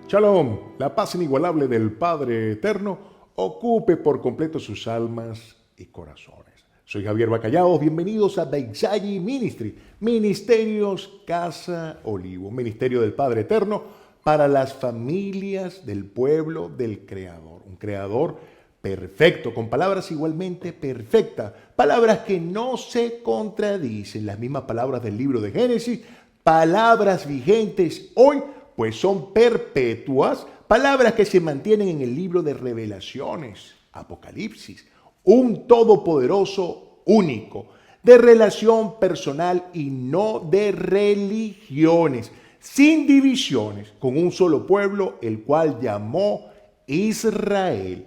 Shalom, la paz inigualable del Padre Eterno ocupe por completo sus almas y corazones. Soy Javier Bacallao, bienvenidos a Beitzai Ministry, Ministerios Casa Olivo, ministerio del Padre Eterno para las familias del pueblo del Creador. Un Creador perfecto, con palabras igualmente perfectas, palabras que no se contradicen, las mismas palabras del libro de Génesis, palabras vigentes hoy, pues son perpetuas, palabras que se mantienen en el libro de Revelaciones, Apocalipsis, un todopoderoso único, de relación personal y no de religiones, sin divisiones, con un solo pueblo, el cual llamó Israel.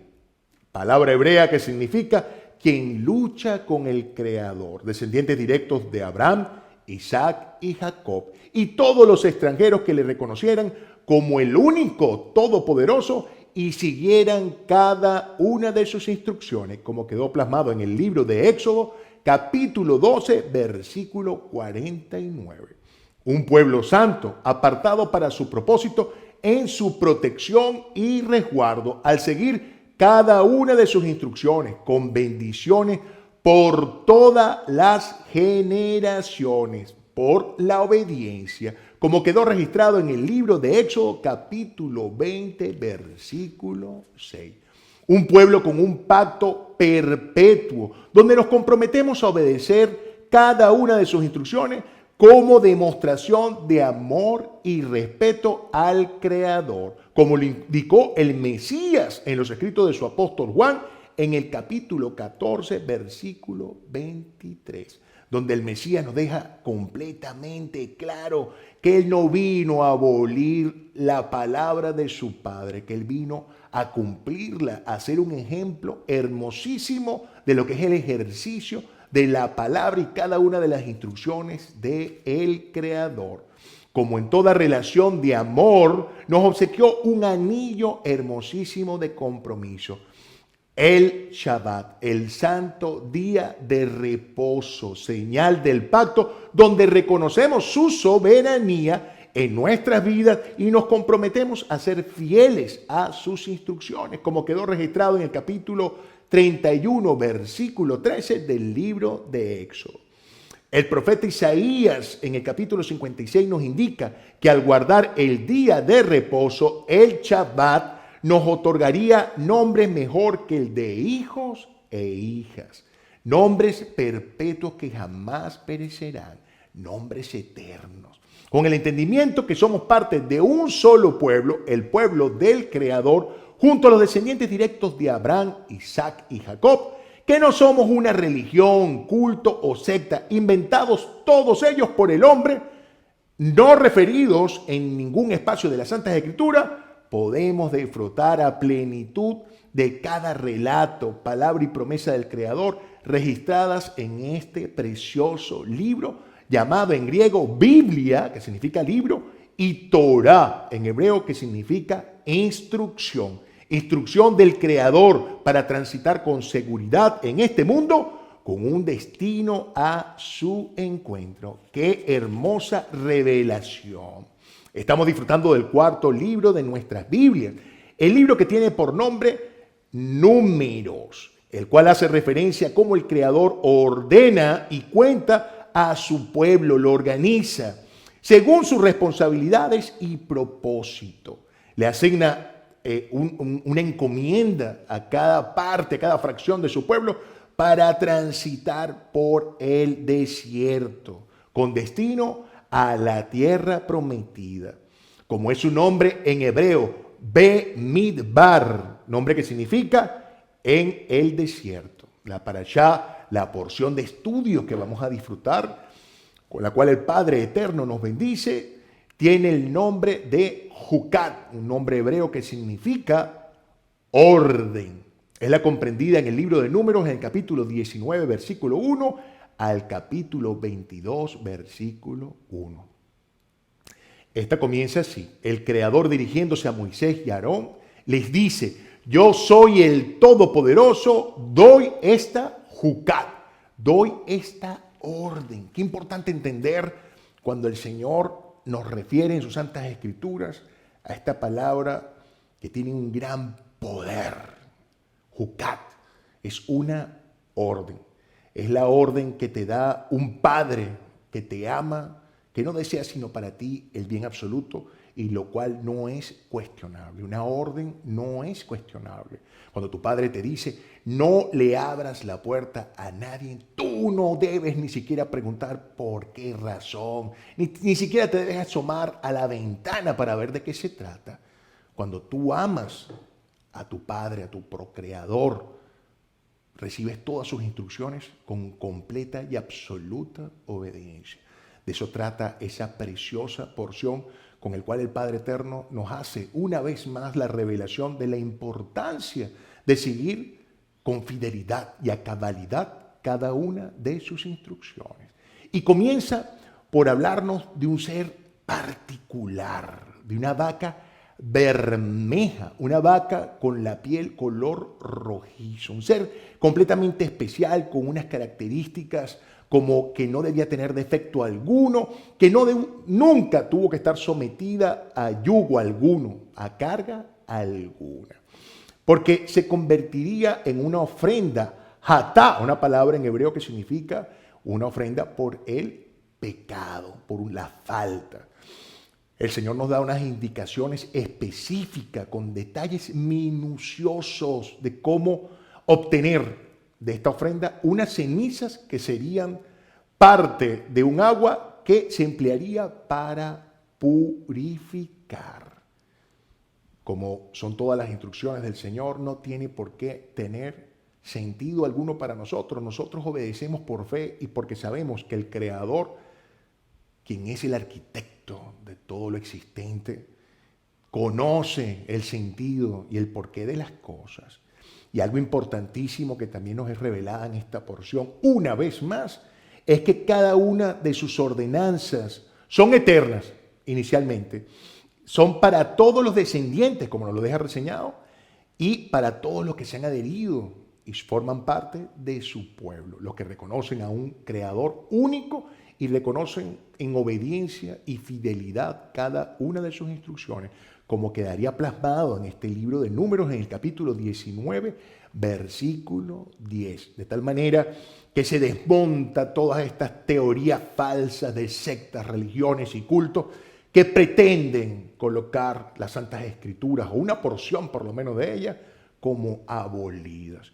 Palabra hebrea que significa quien lucha con el Creador, descendientes directos de Abraham, Isaac y Jacob, y todos los extranjeros que le reconocieran como el único todopoderoso y siguieran cada una de sus instrucciones, como quedó plasmado en el libro de Éxodo, capítulo 12, versículo 49. Un pueblo santo, apartado para su propósito, en su protección y resguardo, al seguir cada una de sus instrucciones, con bendiciones por todas las generaciones, por la obediencia, como quedó registrado en el libro de Éxodo capítulo 20, versículo 6. Un pueblo con un pacto perpetuo, donde nos comprometemos a obedecer cada una de sus instrucciones como demostración de amor y respeto al Creador, como lo indicó el Mesías en los escritos de su apóstol Juan, en el capítulo 14, versículo 23, donde el Mesías nos deja completamente claro que Él no vino a abolir la palabra de su Padre, que Él vino a cumplirla, a ser un ejemplo hermosísimo de lo que es el ejercicio de la palabra y cada una de las instrucciones del Creador. Como en toda relación de amor, nos obsequió un anillo hermosísimo de compromiso. El Shabbat, el santo día de reposo, señal del pacto, donde reconocemos su soberanía en nuestras vidas y nos comprometemos a ser fieles a sus instrucciones, como quedó registrado en el capítulo 31, versículo 13 del libro de Éxodo. El profeta Isaías en el capítulo 56 nos indica que al guardar el día de reposo, el Shabbat, nos otorgaría nombres mejor que el de hijos e hijas, nombres perpetuos que jamás perecerán, nombres eternos, con el entendimiento que somos parte de un solo pueblo, el pueblo del Creador, junto a los descendientes directos de Abraham, Isaac y Jacob, que no somos una religión, culto o secta, inventados todos ellos por el hombre, no referidos en ningún espacio de las Santas Escrituras. Podemos disfrutar a plenitud de cada relato, palabra y promesa del Creador registradas en este precioso libro llamado en griego Biblia, que significa libro, y Torah en hebreo, que significa instrucción. Instrucción del Creador para transitar con seguridad en este mundo con un destino a su encuentro. ¡Qué hermosa revelación! Estamos disfrutando del cuarto libro de nuestras Biblias, el libro que tiene por nombre Números, el cual hace referencia a cómo el Creador ordena y cuenta a su pueblo, lo organiza según sus responsabilidades y propósito. Le asigna una encomienda a cada parte, a cada fracción de su pueblo para transitar por el desierto con destino a la tierra prometida. Como es su nombre en hebreo, Bemidbar, nombre que significa en el desierto. La parashá, la porción de estudio que vamos a disfrutar, con la cual el Padre Eterno nos bendice, tiene el nombre de Jucat, un nombre hebreo que significa orden. Es la comprendida en el libro de Números, en el capítulo 19, versículo 1, al capítulo 22, versículo 1. Esta comienza así. El Creador, dirigiéndose a Moisés y a Aarón, les dice: yo soy el Todopoderoso, doy esta Jucat, doy esta orden. Qué importante entender cuando el Señor nos refiere en sus santas escrituras a esta palabra que tiene un gran poder. Jucat es una orden. Es la orden que te da un padre que te ama, que no desea sino para ti el bien absoluto, y lo cual no es cuestionable. Una orden no es cuestionable. Cuando tu padre te dice, no le abras la puerta a nadie, tú no debes ni siquiera preguntar por qué razón, ni siquiera te debes asomar a la ventana para ver de qué se trata. Cuando tú amas a tu padre, a tu procreador, recibes todas sus instrucciones con completa y absoluta obediencia. De eso trata esa preciosa porción con el cual el Padre Eterno nos hace una vez más la revelación de la importancia de seguir con fidelidad y a cabalidad cada una de sus instrucciones. Y comienza por hablarnos de un ser particular, de una vaca bermeja, una vaca con la piel color rojizo, un ser completamente especial con unas características como que no debía tener defecto alguno, que nunca tuvo que estar sometida a yugo alguno, a carga alguna, porque se convertiría en una ofrenda, hatá, una palabra en hebreo que significa una ofrenda por el pecado, por la falta. El Señor nos da unas indicaciones específicas con detalles minuciosos de cómo obtener de esta ofrenda unas cenizas que serían parte de un agua que se emplearía para purificar. Como son todas las instrucciones del Señor, no tiene por qué tener sentido alguno para nosotros. Nosotros obedecemos por fe y porque sabemos que el Creador, quien es el arquitecto de todo lo existente, conoce el sentido y el porqué de las cosas. Y algo importantísimo que también nos es revelada en esta porción, una vez más, es que cada una de sus ordenanzas son eternas, inicialmente. Son para todos los descendientes, como nos lo deja reseñado, y para todos los que se han adherido y forman parte de su pueblo, los que reconocen a un creador único y reconocen en obediencia y fidelidad cada una de sus instrucciones, como quedaría plasmado en este libro de Números en el capítulo 19, versículo 10. De tal manera que se desmonta todas estas teorías falsas de sectas, religiones y cultos que pretenden colocar las Santas Escrituras, o una porción por lo menos de ellas, como abolidas.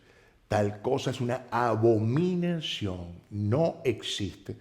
Tal cosa es una abominación, no existe.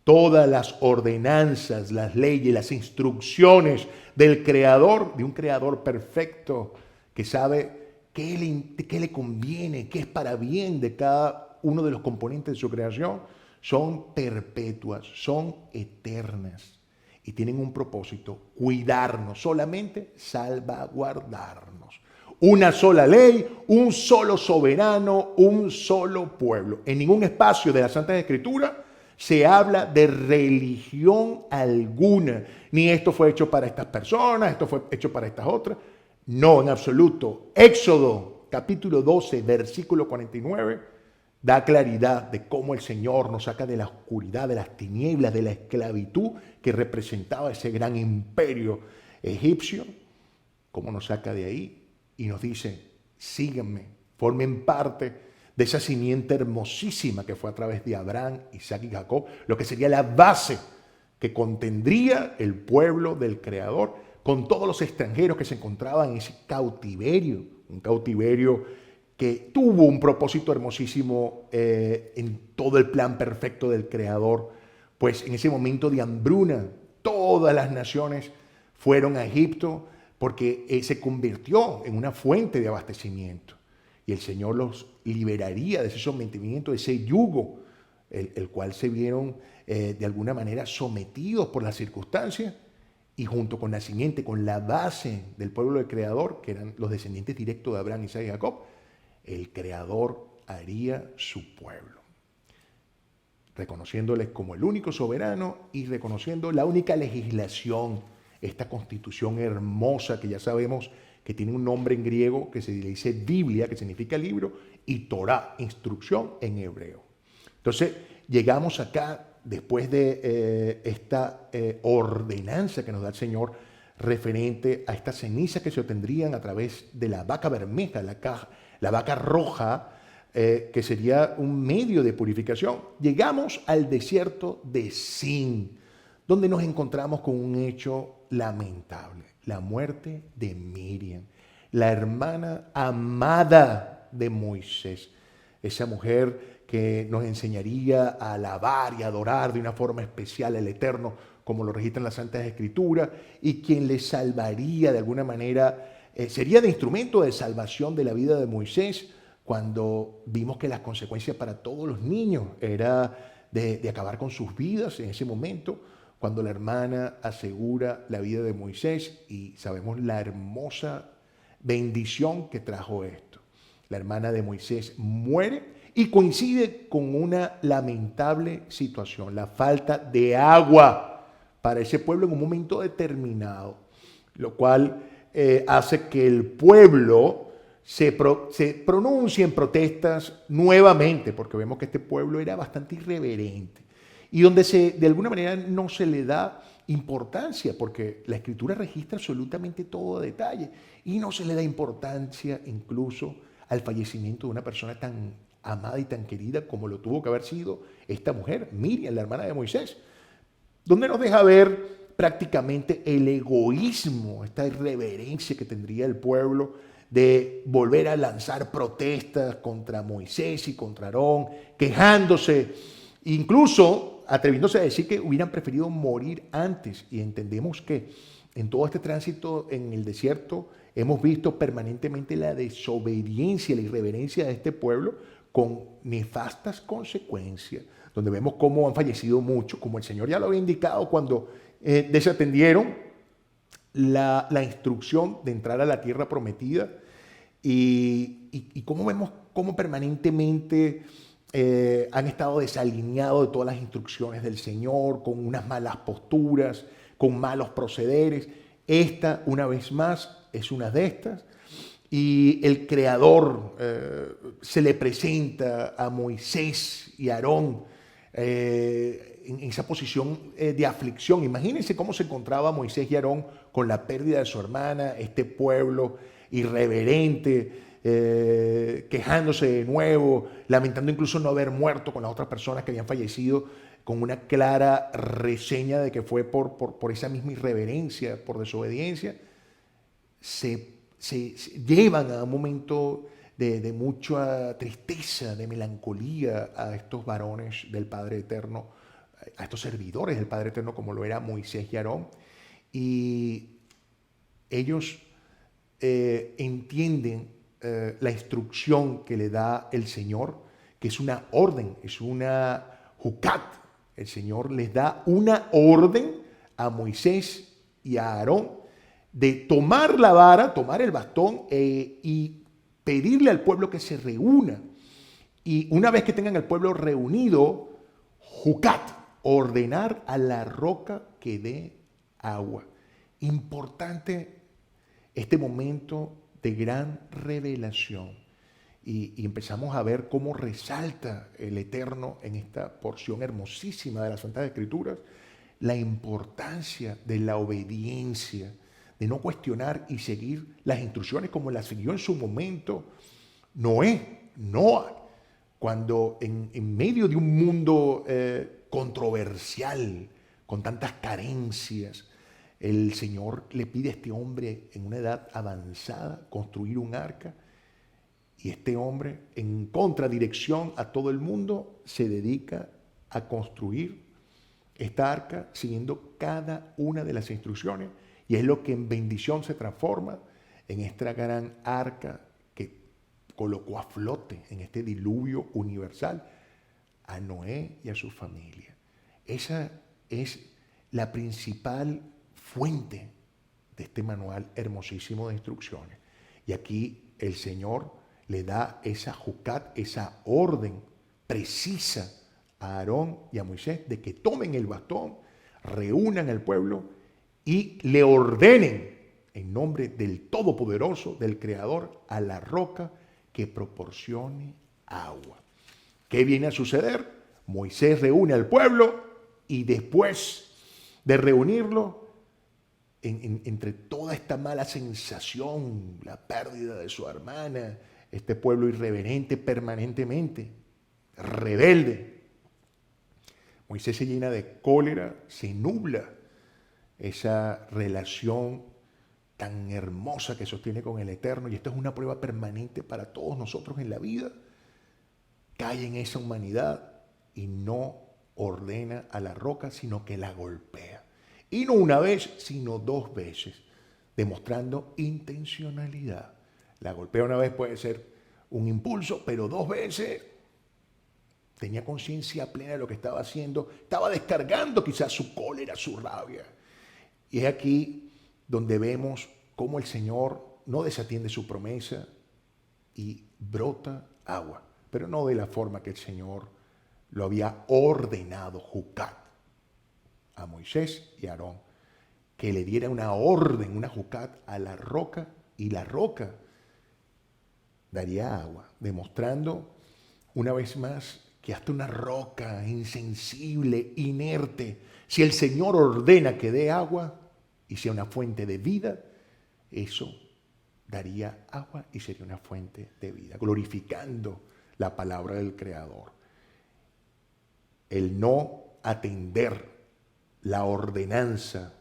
Todas las ordenanzas, las leyes, las instrucciones del Creador, de un Creador perfecto que sabe qué le conviene, qué es para bien de cada uno de los componentes de su creación, son perpetuas, son eternas y tienen un propósito: cuidarnos, solamente salvaguardarnos. Una sola ley, un solo soberano, un solo pueblo. En ningún espacio de la Santa Escritura se habla de religión alguna, ni esto fue hecho para estas personas, esto fue hecho para estas otras. No, en absoluto. Éxodo capítulo 12, versículo 49, da claridad de cómo el Señor nos saca de la oscuridad, de las tinieblas, de la esclavitud que representaba ese gran imperio egipcio, cómo nos saca de ahí y nos dice: síganme, formen parte de esa simiente hermosísima que fue a través de Abraham, Isaac y Jacob, lo que sería la base que contendría el pueblo del Creador con todos los extranjeros que se encontraban en ese cautiverio, un cautiverio que tuvo un propósito hermosísimo en todo el plan perfecto del Creador, pues en ese momento de hambruna todas las naciones fueron a Egipto porque se convirtió en una fuente de abastecimiento. Y el Señor los liberaría de ese sometimiento, de ese yugo, el cual se vieron de alguna manera sometidos por las circunstancias, y junto con la simiente, con la base del pueblo del Creador, que eran los descendientes directos de Abraham, Isaac y Jacob, el Creador haría su pueblo, reconociéndoles como el único soberano y reconociendo la única legislación, esta constitución hermosa que ya sabemos que tiene un nombre en griego que se le dice Biblia, que significa libro, y Torah, instrucción en hebreo. Entonces, llegamos acá, después de esta ordenanza que nos da el Señor referente a estas cenizas que se obtendrían a través de la vaca bermeja, la vaca roja, que sería un medio de purificación. Llegamos al desierto de Sin, donde nos encontramos con un hecho lamentable, la muerte de Miriam, la hermana amada de Moisés, esa mujer que nos enseñaría a alabar y adorar de una forma especial al Eterno, como lo registran las Santas Escrituras, y quien le salvaría de alguna manera, sería de instrumento de salvación de la vida de Moisés, cuando vimos que las consecuencias para todos los niños era de acabar con sus vidas en ese momento, cuando la hermana asegura la vida de Moisés, y sabemos la hermosa bendición que trajo esto. La hermana de Moisés muere y coincide con una lamentable situación, la falta de agua para ese pueblo en un momento determinado, lo cual hace que el pueblo se pronuncie en protestas nuevamente, porque vemos que este pueblo era bastante irreverente y donde de alguna manera no se le da importancia, porque la Escritura registra absolutamente todo detalle y no se le da importancia incluso al fallecimiento de una persona tan amada y tan querida como lo tuvo que haber sido esta mujer, Miriam, la hermana de Moisés, donde nos deja ver prácticamente el egoísmo, esta irreverencia que tendría el pueblo de volver a lanzar protestas contra Moisés y contra Aarón, quejándose, incluso atreviéndose a decir que hubieran preferido morir antes. Y entendemos que en todo este tránsito en el desierto hemos visto permanentemente la desobediencia, la irreverencia de este pueblo con nefastas consecuencias, donde vemos cómo han fallecido muchos, como el Señor ya lo había indicado cuando desatendieron la instrucción de entrar a la tierra prometida, y cómo vemos cómo permanentemente han estado desalineados de todas las instrucciones del Señor, con unas malas posturas, con malos procederes. Esta, una vez más, es una de estas. Y el Creador se le presenta a Moisés y a Aarón en esa posición de aflicción. Imagínense cómo se encontraba Moisés y Aarón con la pérdida de su hermana, este pueblo irreverente, quejándose de nuevo, lamentando incluso no haber muerto con las otras personas que habían fallecido, con una clara reseña de que fue por esa misma irreverencia, por desobediencia. Se llevan a un momento de mucha tristeza, de melancolía a estos varones del Padre Eterno, a estos servidores del Padre Eterno como lo era Moisés y Aarón, y ellos entienden la instrucción que le da el Señor, que es una orden, es una jucat. El Señor les da una orden a Moisés y a Aarón de tomar la vara, tomar el bastón y pedirle al pueblo que se reúna. Y una vez que tengan al pueblo reunido, jucat, ordenar a la roca que dé agua. Importante este momento de gran revelación. Y empezamos a ver cómo resalta el Eterno en esta porción hermosísima de las Santas Escrituras la importancia de la obediencia, de no cuestionar y seguir las instrucciones como las siguió en su momento Noé, cuando en medio de un mundo controversial, con tantas carencias, el Señor le pide a este hombre en una edad avanzada construir un arca, y este hombre, en contradirección a todo el mundo, se dedica a construir esta arca siguiendo cada una de las instrucciones, y es lo que en bendición se transforma en esta gran arca que colocó a flote en este diluvio universal a Noé y a su familia. Esa es la principal fuente de este manual hermosísimo de instrucciones. Y aquí el Señor le da esa jucat, esa orden precisa a Aarón y a Moisés de que tomen el bastón, reúnan al pueblo y le ordenen en nombre del Todopoderoso, del Creador, a la roca que proporcione agua. ¿Qué viene a suceder? Moisés reúne al pueblo y después de reunirlo, entre toda esta mala sensación, la pérdida de su hermana, este pueblo irreverente permanentemente, rebelde, Moisés se llena de cólera, se nubla esa relación tan hermosa que sostiene con el Eterno, y esto es una prueba permanente para todos nosotros en la vida. Cae en esa humanidad y no ordena a la roca, sino que la golpea. Y no una vez, sino dos veces, demostrando intencionalidad. La golpea una vez puede ser un impulso, pero dos veces tenía conciencia plena de lo que estaba haciendo, estaba descargando quizás su cólera, su rabia. Y es aquí donde vemos cómo el Señor no desatiende su promesa y brota agua, pero no de la forma que el Señor lo había ordenado, Jucat, a Moisés y a Aarón, que le diera una orden, una Jucat a la roca, y la roca daría agua, demostrando una vez más que hasta una roca insensible, inerte, si el Señor ordena que dé agua y sea una fuente de vida, eso daría agua y sería una fuente de vida, glorificando la palabra del Creador. El no atender la ordenanza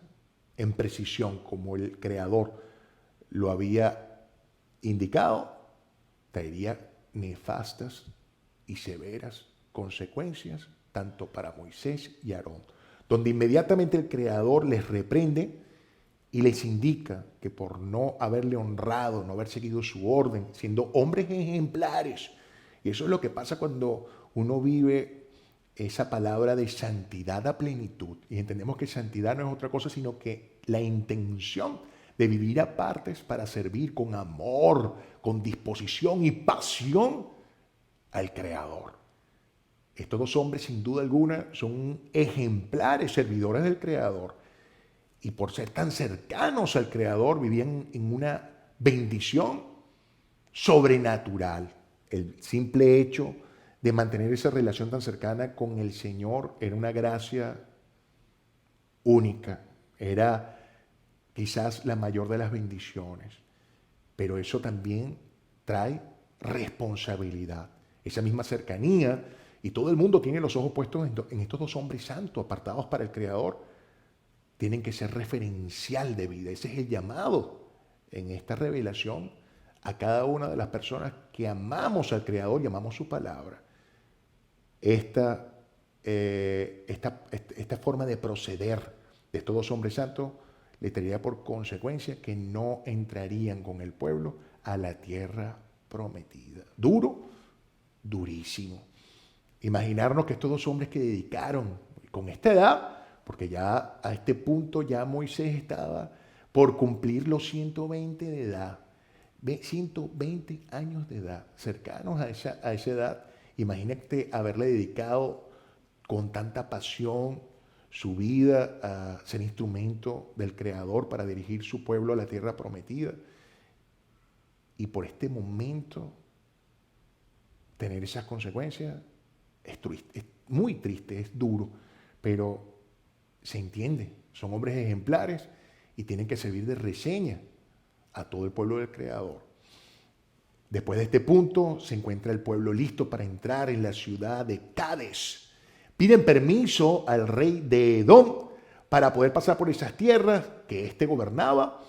en precisión como el Creador lo había indicado, traería nefastas y severas consecuencias tanto para Moisés y Aarón, donde inmediatamente el Creador les reprende y les indica que por no haberle honrado, no haber seguido su orden, siendo hombres ejemplares, y eso es lo que pasa cuando uno vive esa palabra de santidad a plenitud, y entendemos que santidad no es otra cosa sino que la intención de vivir a partes para servir con amor, con disposición y pasión al Creador. Estos dos hombres, sin duda alguna, son ejemplares servidores del Creador, y por ser tan cercanos al Creador vivían en una bendición sobrenatural. El simple hecho de mantener esa relación tan cercana con el Señor era una gracia única, era quizás la mayor de las bendiciones, pero eso también trae responsabilidad, esa misma cercanía, y todo el mundo tiene los ojos puestos en estos dos hombres santos, apartados para el Creador. Tienen que ser referencial de vida. Ese es el llamado en esta revelación a cada una de las personas que amamos al Creador y amamos su palabra. Esta forma de proceder de estos dos hombres santos le traería por consecuencia que no entrarían con el pueblo a la tierra prometida. Duro, durísimo. Imaginarnos que estos dos hombres que dedicaron con esta edad, porque ya a este punto ya Moisés estaba por cumplir los 120 de edad, 120 años de edad, cercanos a esa edad. Imagínate haberle dedicado con tanta pasión su vida a ser instrumento del Creador para dirigir su pueblo a la tierra prometida. Y por este momento tener esas consecuencias es muy triste, es duro, pero se entiende. Son hombres ejemplares y tienen que servir de reseña a todo el pueblo del Creador. Después de este punto se encuentra el pueblo listo para entrar en la ciudad de Cades. Piden permiso al rey de Edom para poder pasar por esas tierras que éste gobernaba,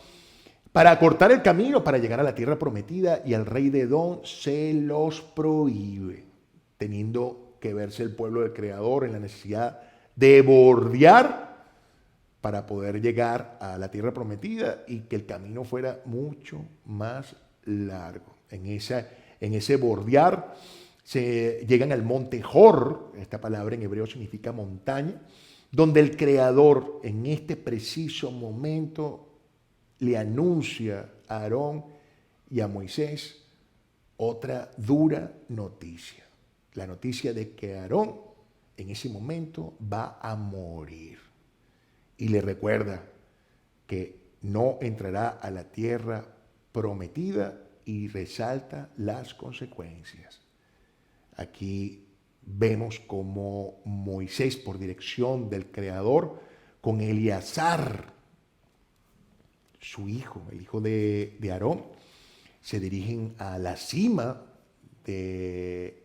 para acortar el camino para llegar a la tierra prometida, y al rey de Edom se los prohíbe, teniendo que verse el pueblo del Creador en la necesidad de bordear para poder llegar a la tierra prometida y que el camino fuera mucho más largo. En ese bordear se llegan al monte Hor, esta palabra en hebreo significa montaña, donde el Creador en este preciso momento le anuncia a Aarón y a Moisés otra dura noticia. La noticia de que Aarón en ese momento va a morir. Y le recuerda que no entrará a la tierra prometida y resalta las consecuencias. Aquí vemos cómo Moisés, por dirección del Creador, con Eleazar, su hijo, el hijo de Aarón, se dirigen a la cima de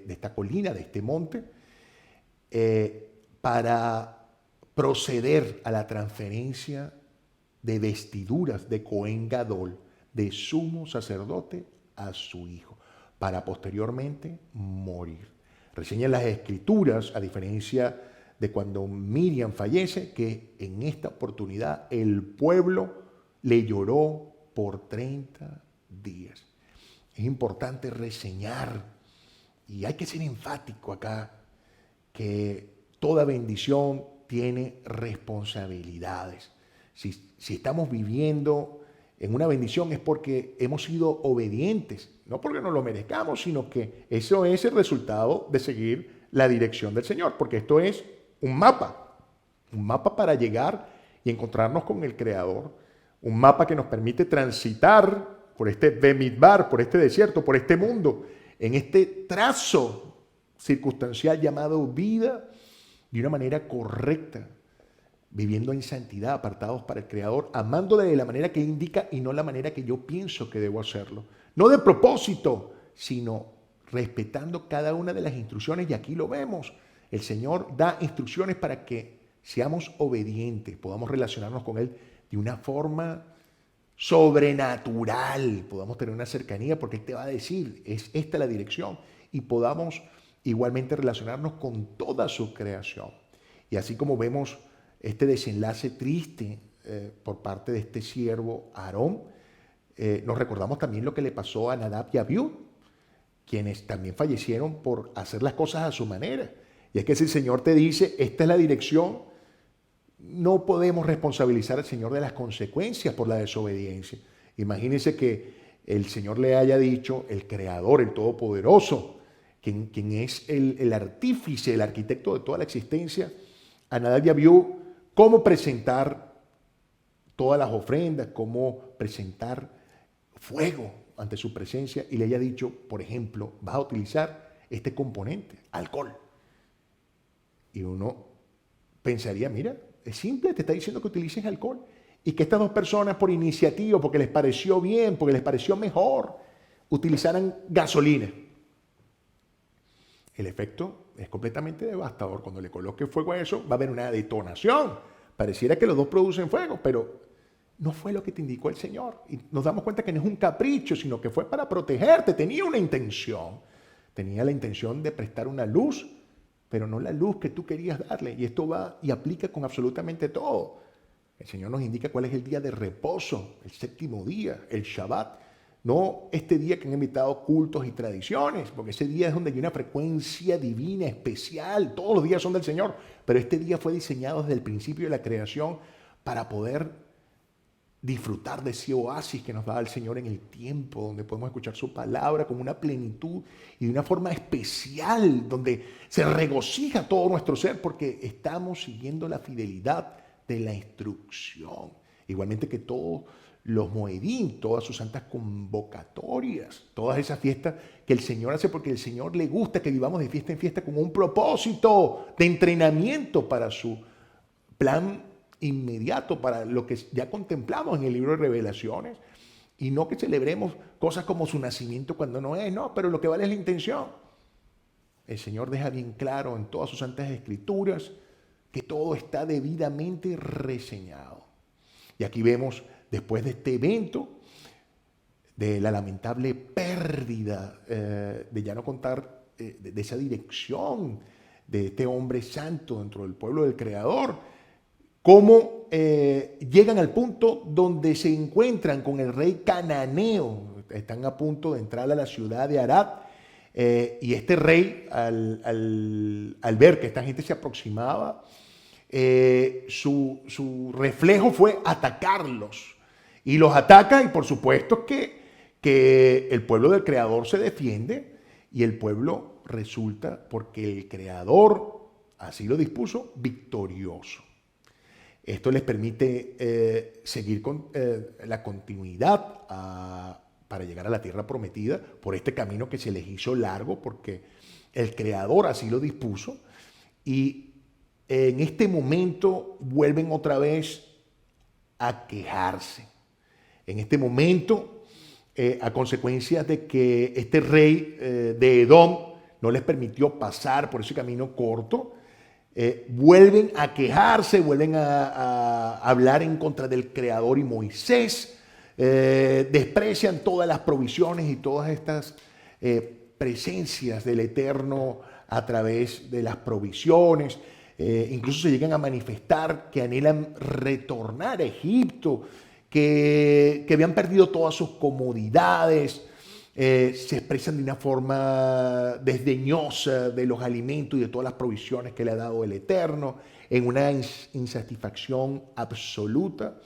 esta colina, de este monte, para proceder a la transferencia de vestiduras de Cohen Gadol, de sumo sacerdote, a su hijo, para posteriormente morir. Reseñan las escrituras, a diferencia de cuando Miriam fallece, que en esta oportunidad el pueblo le lloró por 30 días. Es importante reseñar, y hay que ser enfático acá, que toda bendición tiene responsabilidades. Si estamos viviendo en una bendición es porque hemos sido obedientes, no porque no lo merezcamos, sino que eso es el resultado de seguir la dirección del Señor, porque esto es un mapa para llegar y encontrarnos con el Creador, un mapa que nos permite transitar por este Bemidbar, por este desierto, por este mundo, en este trazo circunstancial llamado vida, de una manera correcta, viviendo en santidad, apartados para el Creador, amándole de la manera que Él indica y no la manera que yo pienso que debo hacerlo. No de propósito, sino respetando cada una de las instrucciones, y aquí lo vemos. El Señor da instrucciones para que seamos obedientes, podamos relacionarnos con Él de una forma sobrenatural, podamos tener una cercanía, porque Él te va a decir, es esta la dirección, y podamos igualmente relacionarnos con toda su creación. Y así como vemos este desenlace triste por parte de este siervo Aarón, nos recordamos también lo que le pasó a Nadab y Abiú, quienes también fallecieron por hacer las cosas a su manera. Y es que si el Señor te dice, esta es la dirección, no podemos responsabilizar al Señor de las consecuencias por la desobediencia. Imagínense que el Señor le haya dicho, el Creador, el Todopoderoso, quien es el artífice, el arquitecto de toda la existencia, a Nadab y Abiú, cómo presentar todas las ofrendas, cómo presentar fuego ante su presencia, y le haya dicho, por ejemplo, vas a utilizar este componente, alcohol. Y uno pensaría, mira, es simple, te está diciendo que utilices alcohol. Y que estas dos personas, por iniciativa, porque les pareció bien, porque les pareció mejor, utilizaran gasolina. El efecto es completamente devastador. Cuando le coloque fuego a eso, va a haber una detonación. Pareciera que los dos producen fuego, pero no fue lo que te indicó el Señor. Y nos damos cuenta que no es un capricho, sino que fue para protegerte. Tenía una intención. Tenía la intención de prestar una luz, pero no la luz que tú querías darle. Y esto va y aplica con absolutamente todo. El Señor nos indica cuál es el día de reposo, el séptimo día, el Shabbat. No este día que han invitado cultos y tradiciones, porque ese día es donde hay una frecuencia divina especial. Todos los días son del Señor, pero este día fue diseñado desde el principio de la creación para poder disfrutar de ese oasis que nos da el Señor en el tiempo, donde podemos escuchar su palabra con una plenitud y de una forma especial, donde se regocija todo nuestro ser porque estamos siguiendo la fidelidad de la instrucción. Igualmente que todos los Moedín, todas sus santas convocatorias, todas esas fiestas que el Señor hace, porque el Señor le gusta que vivamos de fiesta en fiesta con un propósito de entrenamiento para su plan inmediato, para lo que ya contemplamos en el libro de Revelaciones, y no que celebremos cosas como su nacimiento cuando no es, no, pero lo que vale es la intención. El Señor deja bien claro en todas sus santas escrituras que todo está debidamente reseñado. Y aquí vemos, después de este evento, de la lamentable pérdida, de ya no contar de esa dirección de este hombre santo dentro del pueblo del Creador, cómo llegan al punto donde se encuentran con el rey cananeo. Están a punto de entrar a la ciudad de Arad, y este rey, al ver que esta gente se aproximaba, su reflejo fue atacarlos. Y los ataca, y por supuesto que el pueblo del Creador se defiende, y el pueblo resulta, porque el Creador así lo dispuso, victorioso. Esto les permite seguir con la continuidad para llegar a la tierra prometida por este camino que se les hizo largo, porque el Creador así lo dispuso. Y en este momento vuelven otra vez a quejarse. En este momento, a consecuencia de que este rey de Edom no les permitió pasar por ese camino corto, vuelven a quejarse, vuelven a hablar en contra del Creador y Moisés, desprecian todas las provisiones y todas estas presencias del Eterno a través de las provisiones. Incluso se llegan a manifestar que anhelan retornar a Egipto, que habían perdido todas sus comodidades. Se expresan de una forma desdeñosa de los alimentos y de todas las provisiones que le ha dado el Eterno, en una insatisfacción absoluta.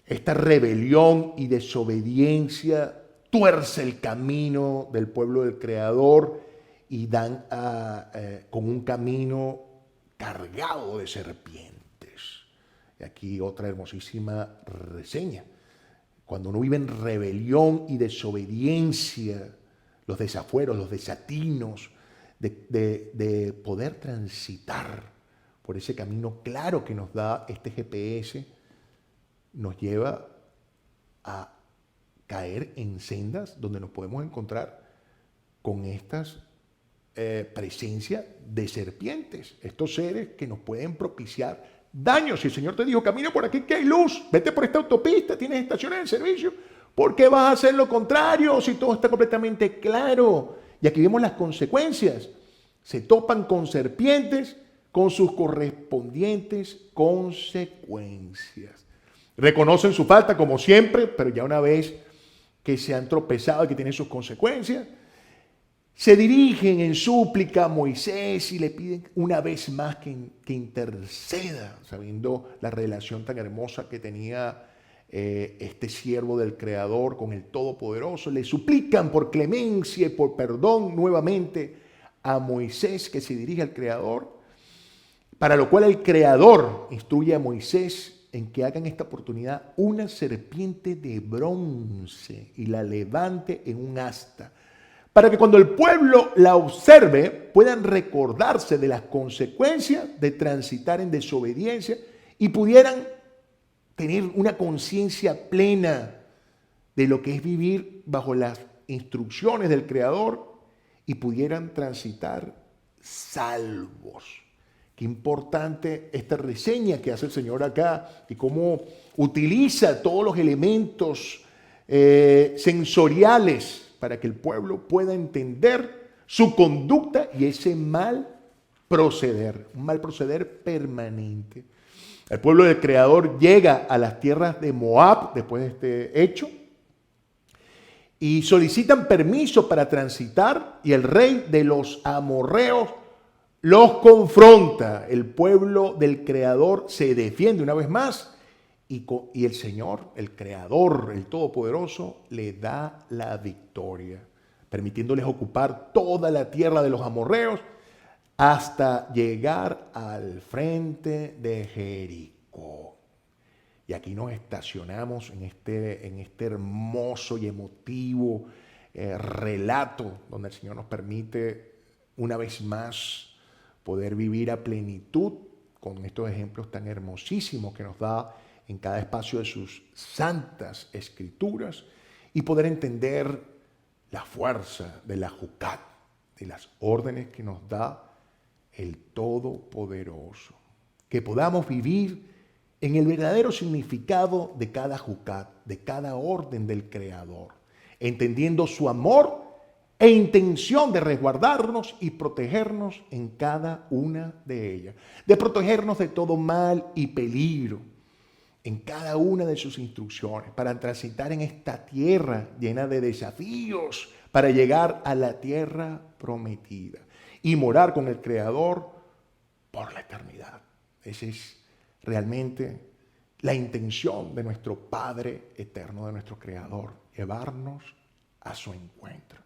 Esta rebelión y desobediencia tuerce el camino del pueblo del Creador y dan con un camino cargado de serpientes. Y aquí otra hermosísima reseña. Cuando uno vive en rebelión y desobediencia, los desafueros, los desatinos, de poder transitar por ese camino claro que nos da este GPS, nos lleva a caer en sendas donde nos podemos encontrar con estas presencias de serpientes, estos seres que nos pueden propiciar daños. Si el Señor te dijo, camina por aquí que hay luz, vete por esta autopista, tienes estaciones de servicio, ¿por qué vas a hacer lo contrario si todo está completamente claro? Y aquí vemos las consecuencias. Se topan con serpientes con sus correspondientes consecuencias. Reconocen su falta como siempre, pero ya una vez que se han tropezado y que tienen sus consecuencias, se dirigen en súplica a Moisés y le piden una vez más que interceda, sabiendo la relación tan hermosa que tenía este siervo del Creador con el Todopoderoso. Le suplican por clemencia y por perdón nuevamente a Moisés, que se dirige al Creador, para lo cual el Creador instruye a Moisés en que hagan esta oportunidad una serpiente de bronce y la levante en un asta, para que cuando el pueblo la observe puedan recordarse de las consecuencias de transitar en desobediencia y pudieran tener una conciencia plena de lo que es vivir bajo las instrucciones del Creador y pudieran transitar salvos. Qué importante esta reseña que hace el Señor acá y cómo utiliza todos los elementos sensoriales para que el pueblo pueda entender su conducta y ese mal proceder, un mal proceder permanente. El pueblo del Creador llega a las tierras de Moab después de este hecho y solicitan permiso para transitar y el rey de los amorreos los confronta. El pueblo del Creador se defiende una vez más y el Señor, el Creador, el Todopoderoso, le da la victoria, permitiéndoles ocupar toda la tierra de los amorreos hasta llegar al frente de Jericó. Y aquí nos estacionamos en este hermoso y emotivo relato donde el Señor nos permite una vez más poder vivir a plenitud con estos ejemplos tan hermosísimos que nos da en cada espacio de sus santas escrituras y poder entender la fuerza de la Jucat, de las órdenes que nos da el Todopoderoso. Que podamos vivir en el verdadero significado de cada Jucat, de cada orden del Creador, entendiendo su amor e intención de resguardarnos y protegernos en cada una de ellas, de protegernos de todo mal y peligro en cada una de sus instrucciones, para transitar en esta tierra llena de desafíos, para llegar a la tierra prometida y morar con el Creador por la eternidad. Esa es realmente la intención de nuestro Padre eterno, de nuestro Creador, llevarnos a su encuentro.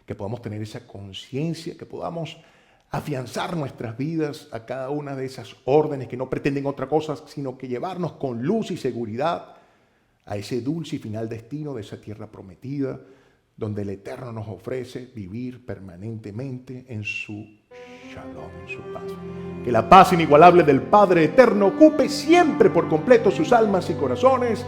Que podamos tener esa conciencia, que podamos afianzar nuestras vidas a cada una de esas órdenes que no pretenden otra cosa, sino que llevarnos con luz y seguridad a ese dulce y final destino de esa tierra prometida, donde el Eterno nos ofrece vivir permanentemente en su shalom, en su paz. Que la paz inigualable del Padre Eterno ocupe siempre por completo sus almas y corazones.